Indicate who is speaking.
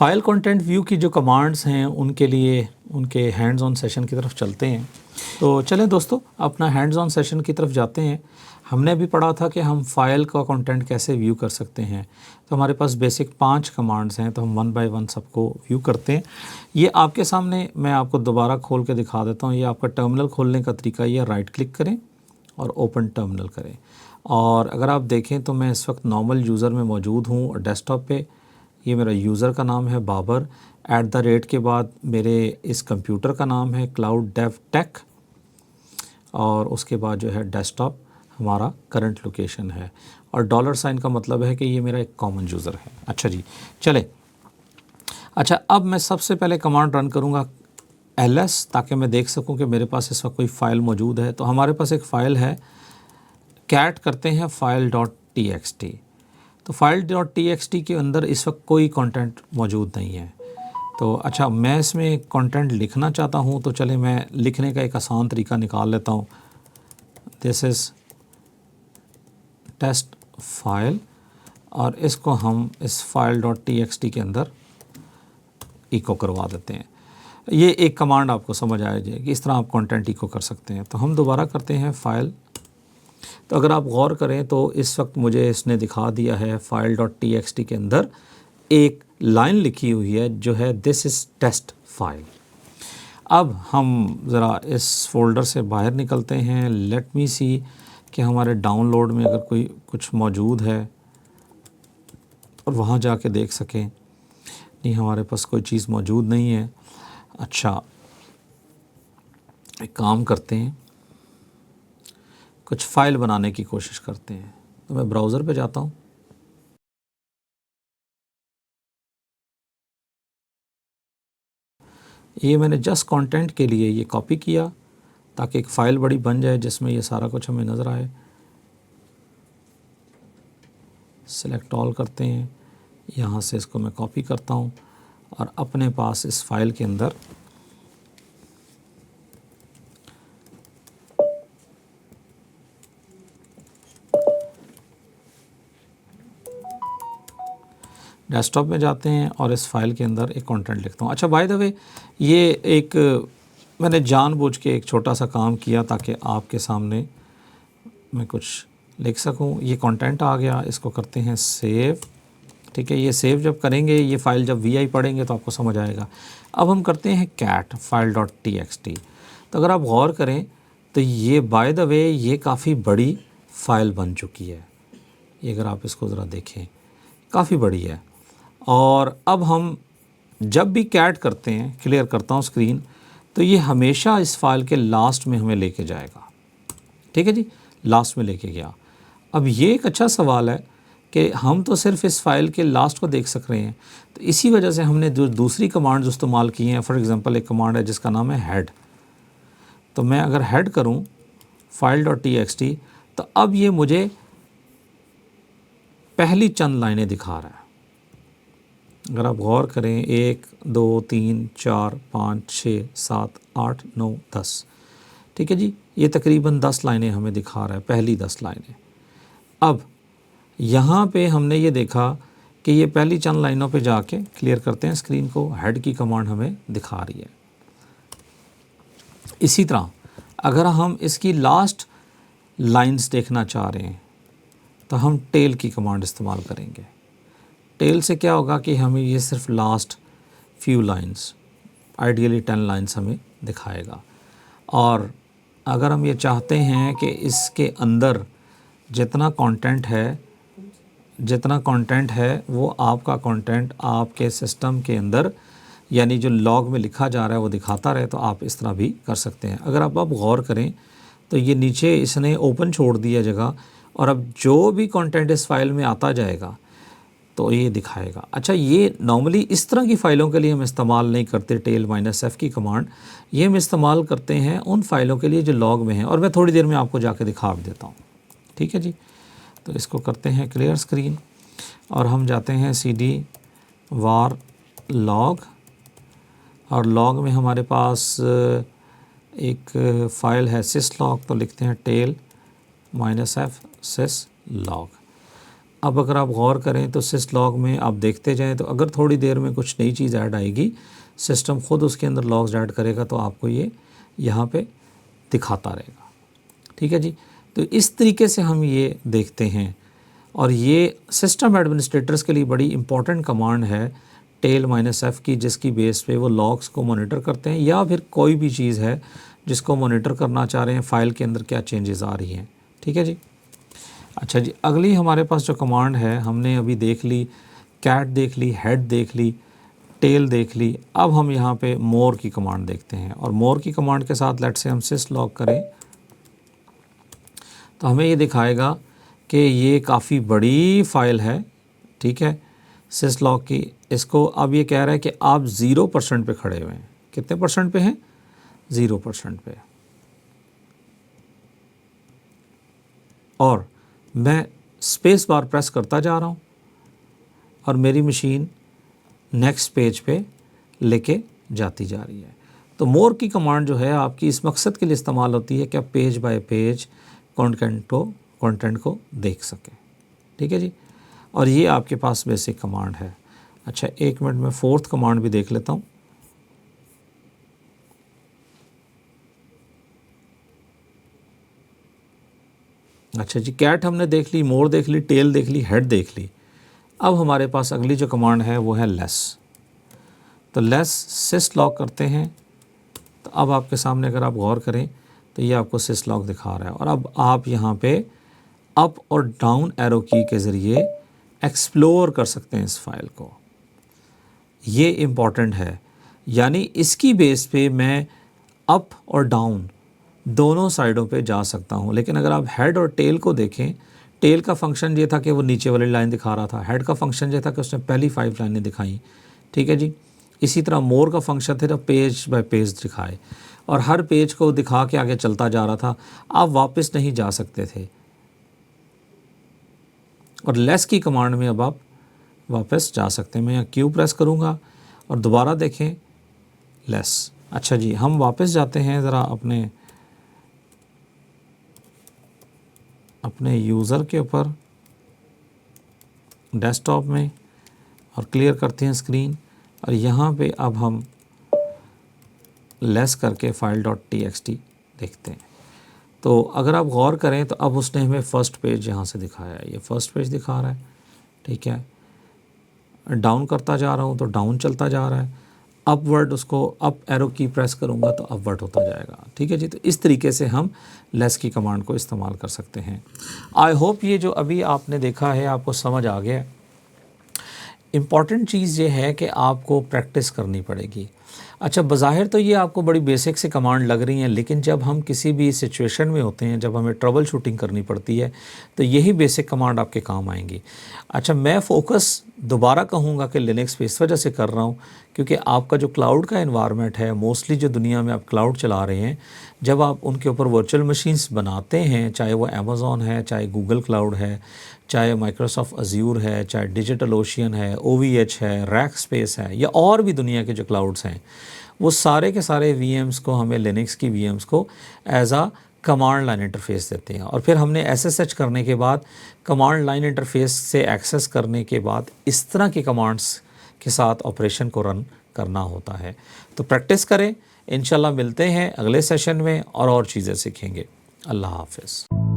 Speaker 1: File content view की जो commands हैं उनके लिए उनके हैंड्स ऑन सेशन की तरफ चलते हैं। तो चलें दोस्तों, अपना हैंड्स ऑन सेशन की तरफ जाते हैं। हमने अभी पढ़ा था कि हम फ़ाइल का कंटेंट कैसे व्यू कर सकते हैं। तो हमारे पास बेसिक 5 कमांड्स हैं, तो हम वन बाय वन सबको व्यू करते हैं। ये आपके सामने मैं आपको दोबारा खोल के दिखा देता हूँ। ये आपका टर्मिनल खोलने का तरीका, ये राइट क्लिक करें और ओपन टर्मिनल करें। और अगर आप देखें तो मैं इस वक्त नॉर्मल यूज़र में मौजूद हूँ और डेस्कटॉप पे ये मेरा यूज़र का नाम है बाबर, @ के बाद मेरे इस कंप्यूटर का नाम है क्लाउड डेव टेक, और उसके बाद जो है डेस्कटॉप हमारा करंट लोकेशन है, और $साइन का मतलब है कि ये मेरा एक कॉमन यूज़र है। अच्छा जी, चले। अच्छा, अब मैं सबसे पहले कमांड रन करूँगा ls, ताकि मैं देख सकूँ कि मेरे पास इस वक्त कोई फ़ाइल मौजूद है। तो हमारे पास एक फ़ाइल है, कैट करते हैं file.txt। तो file.txt के अंदर इस वक्त कोई कंटेंट मौजूद नहीं है। तो अच्छा, मैं इसमें कंटेंट लिखना चाहता हूँ, तो चले मैं लिखने का एक आसान तरीका निकाल लेता हूँ। दिस इज़ टेस्ट फाइल, और इसको हम इस file.txt के अंदर इको करवा देते हैं। ये एक कमांड आपको समझ आ जाएगी, इस तरह आप कंटेंट इको कर सकते हैं। तो हम दोबारा करते हैं फाइल। तो अगर आप गौर करें तो इस वक्त मुझे इसने दिखा दिया है file.txt के अंदर एक लाइन लिखी हुई है जो है दिस इज़ टेस्ट फाइल। अब हम ज़रा इस फोल्डर से बाहर निकलते हैं। लेट मी सी कि हमारे डाउनलोड में अगर कोई कुछ मौजूद है और वहाँ जाके देख सकें। नहीं, हमारे पास कोई चीज़ मौजूद नहीं है। अच्छा, एक काम करते हैं, कुछ फ़ाइल बनाने की कोशिश करते हैं। तो मैं ब्राउज़र पे जाता हूँ। ये मैंने जस्ट कंटेंट के लिए ये कॉपी किया ताकि एक फ़ाइल बड़ी बन जाए जिसमें ये सारा कुछ हमें नज़र आए। सेलेक्ट ऑल करते हैं, यहाँ से इसको मैं कॉपी करता हूँ और अपने पास इस फ़ाइल के अंदर डेस्कटॉप में जाते हैं और इस फ़ाइल के अंदर एक कंटेंट लिखता हूँ। अच्छा, बाय द वे, ये एक मैंने जानबूझ के एक छोटा सा काम किया ताकि आपके सामने मैं कुछ लिख सकूँ। ये कंटेंट आ गया, इसको करते हैं सेव। ठीक है, ये सेव जब करेंगे, ये फ़ाइल जब vi पढ़ेंगे तो आपको समझ आएगा। अब हम करते हैं कैट file.txt। तो अगर आप गौर करें तो ये बाय द वे ये काफ़ी बड़ी फ़ाइल बन चुकी है। ये अगर आप इसको ज़रा देखें, काफ़ी बड़ी है। और अब हम जब भी कैट करते हैं, क्लियर करता हूँ स्क्रीन, तो ये हमेशा इस फाइल के लास्ट में हमें लेके जाएगा। ठीक है जी, लास्ट में लेके गया। अब ये एक अच्छा सवाल है कि हम तो सिर्फ इस फाइल के लास्ट को देख सक रहे हैं, तो इसी वजह से हमने जो दूसरी कमांड इस्तेमाल की हैं, फॉर एग्ज़ाम्पल एक कमांड है जिसका नाम है हेड। तो मैं अगर हेड करूँ file.txt, तो अब ये मुझे पहली चंद लाइनें दिखा रहा है। अगर आप गौर करें, 1 2 3 4 5 6 7 8 9 10, ठीक है जी, ये तकरीबन 10 लाइनें हमें दिखा रहा है, पहली 10 लाइनें। अब यहाँ पे हमने ये देखा कि ये पहली चंद लाइनों पे जाके क्लियर करते हैं स्क्रीन को, हेड की कमांड हमें दिखा रही है। इसी तरह अगर हम इसकी लास्ट लाइंस देखना चाह रहे हैं तो हम टेल की कमांड इस्तेमाल करेंगे। टेल से क्या होगा कि हमें ये सिर्फ last few lines, ideally 10 lines हमें दिखाएगा। और अगर हम ये चाहते हैं कि इसके अंदर जितना कंटेंट है वो आपका कंटेंट आपके सिस्टम के अंदर, यानी जो लॉग में लिखा जा रहा है वो दिखाता रहे, तो आप इस तरह भी कर सकते हैं। अगर आप गौर करें तो ये नीचे इसने ओपन छोड़ दिया जगह, और अब जो भी कंटेंट इस फाइल में आता जाएगा तो ये दिखाएगा। अच्छा, ये नॉर्मली इस तरह की फ़ाइलों के लिए हम इस्तेमाल नहीं करते टेल -f की कमांड। ये हम इस्तेमाल करते हैं उन फ़ाइलों के लिए जो लॉग में हैं, और मैं थोड़ी देर में आपको जाके दिखा भी देता हूँ। ठीक है जी, तो इसको करते हैं क्लियर स्क्रीन और हम जाते हैं cd var log, और लॉग में हमारे पास एक फ़ाइल है syslog, तो लिखते हैं टेल -f syslog। अब अगर आप गौर करें तो syslog में आप देखते जाएं तो अगर थोड़ी देर में कुछ नई चीज़ ऐड आएगी, सिस्टम ख़ुद उसके अंदर लॉग्स ऐड करेगा तो आपको ये यहाँ पे दिखाता रहेगा। ठीक है जी। तो इस तरीके से हम ये देखते हैं और ये सिस्टम एडमिनिस्ट्रेटर्स के लिए बड़ी इंपॉर्टेंट कमांड है टेल -f की, जिसकी बेस पे वो लॉग्स को मॉनिटर करते हैं या फिर कोई भी चीज़ है जिसको मॉनिटर करना चाह रहे हैं फ़ाइल के अंदर क्या चेंजेस आ रही हैं। ठीक है जी। अच्छा जी, अगली हमारे पास जो कमांड है हमने अभी देख ली, कैट देख ली, हेड देख ली, टेल देख ली। अब हम यहाँ पे मोर की कमांड देखते हैं और मोर की कमांड के साथ लेट्स से हम syslog करें तो हमें ये दिखाएगा कि ये काफ़ी बड़ी फ़ाइल है। ठीक है, syslog की। इसको अब ये कह रहा है कि आप 0% पे खड़े हुए हैं। कितने परसेंट पे हैं? 0% पे। और मैं स्पेस बार प्रेस करता जा रहा हूँ और मेरी मशीन नेक्स्ट पेज पे लेके जाती जा रही है। तो मोर की कमांड जो है आपकी इस मकसद के लिए इस्तेमाल होती है कि आप पेज बाय पेज कंटेंट को देख सकें। ठीक है जी। और ये आपके पास बेसिक कमांड है। अच्छा, एक मिनट में फोर्थ कमांड भी देख लेता हूँ। अच्छा जी, कैट हमने देख ली, मोर देख ली, टेल देख ली, हेड देख ली। अब हमारे पास अगली जो कमांड है वो है लेस। तो लेस syslog करते हैं तो अब आपके सामने अगर आप गौर करें तो ये आपको syslog दिखा रहा है और अब आप यहाँ पे अप और डाउन एरो की के ज़रिए एक्सप्लोर कर सकते हैं इस फाइल को। ये इम्पॉर्टेंट है, यानी इसकी बेस पे मैं अप और डाउन दोनों साइडों पे जा सकता हूँ। लेकिन अगर आप हेड और टेल को देखें, टेल का फंक्शन ये था कि वो नीचे वाली लाइन दिखा रहा था, हेड का फंक्शन ये था कि उसने पहली 5 लाइनें दिखाई। ठीक है जी। इसी तरह मोर का फंक्शन था पेज बाय पेज दिखाए और हर पेज को दिखा के आगे चलता जा रहा था, आप वापस नहीं जा सकते थे। और लेस की कमांड में अब आप वापस जा सकते हैं। मैं यहाँ क्यू प्रेस करूँगा और दोबारा देखें लेस। अच्छा जी, हम वापस जाते हैं ज़रा अपने यूज़र के ऊपर डेस्कटॉप में और क्लियर करते हैं स्क्रीन और यहाँ पे अब हम लेस करके file.txt देखते हैं। तो अगर आप गौर करें तो अब उसने हमें फ़र्स्ट पेज यहाँ से दिखाया है, ये फ़र्स्ट पेज दिखा रहा है। ठीक है, डाउन करता जा रहा हूँ तो डाउन चलता जा रहा है, अपवर्ड उसको अप एरो की प्रेस करूँगा तो अपवर्ड होता जाएगा। ठीक है जी। तो इस तरीके से हम लेस की कमांड को इस्तेमाल कर सकते हैं। आई होप ये जो अभी आपने देखा है आपको समझ आ गया। इम्पॉर्टेंट चीज़ ये है कि आपको प्रैक्टिस करनी पड़ेगी। अच्छा, बज़ाहिर तो ये आपको बड़ी बेसिक से कमांड लग रही हैं, लेकिन जब हम किसी भी सिचुएशन में होते हैं, जब हमें ट्रबल शूटिंग करनी पड़ती है तो यही बेसिक कमांड आपके काम आएंगी। अच्छा, मैं फ़ोकस दोबारा कहूँगा कि लिनक्स पे इस वजह से कर रहा हूँ क्योंकि आपका जो क्लाउड का एनवायरनमेंट है, मोस्टली जो दुनिया में आप क्लाउड चला रहे हैं, जब आप उनके ऊपर वर्चुअल मशीन्स बनाते हैं, चाहे वो अमेज़ॉन है, चाहे गूगल क्लाउड है, चाहे माइक्रोसॉफ्ट अज्यूर है, चाहे डिजिटल ओशियन है, OVH है, रैक स्पेस है या और भी दुनिया के जो क्लाउड्स हैं, वो सारे के सारे VMs को हमें लिनक्स की VMs को एज आ कमांड लाइन इंटरफेस देते हैं। और फिर हमने SSH करने के बाद कमांड लाइन इंटरफेस से एक्सेस करने के बाद इस तरह की कमांड्स के साथ ऑपरेशन को रन करना होता है। तो प्रैक्टिस करें, इंशाल्लाह मिलते हैं अगले सेशन में और चीज़ें सीखेंगे। अल्लाह हाफ़िज़।